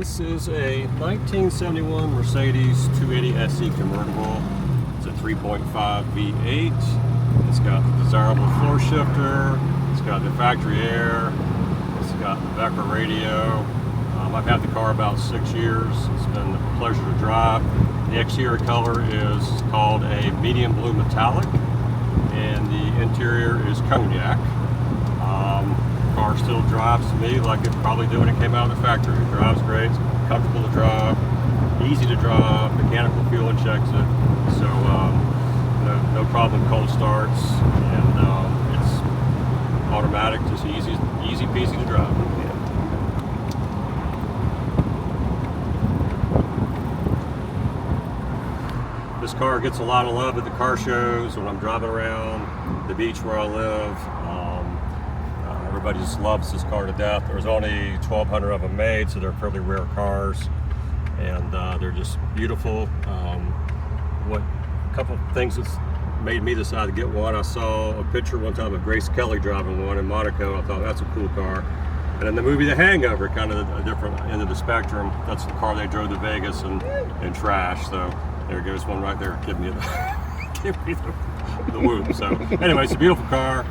This is a 1971 Mercedes 280SE convertible. It's a 3.5 V8. It's got the desirable floor shifter. It's got the factory air. It's got the Deremer radio. I've had the car about 6 years. It's been a pleasure to drive. The exterior color is called a medium blue metallic, and the interior is cognac. The car still drives to me like it probably did when it came out of the factory. It drives great, it's comfortable to drive, easy to drive, mechanical fuel injects it, so no problem with cold starts, and it's automatic, just easy peasy to drive. This car gets a lot of love at the car shows, when I'm driving around the beach where I live. Everybody just loves this car to death. There's only 1,200 of them made, so they're fairly rare cars, and they're just beautiful. A couple of things that's made me decide to get one. I saw a picture one time of Grace Kelly driving one in Monaco. I thought that's a cool car. And in the movie The Hangover, kind of a different end of the spectrum, that's the car they drove to Vegas and trashed. So there goes one right there, give me the whoop. So anyway, it's a beautiful car.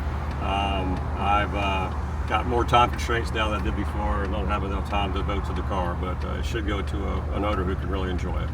I've got more time constraints now than I did before, and don't have enough time to devote to the car, but it should go to an owner who can really enjoy it.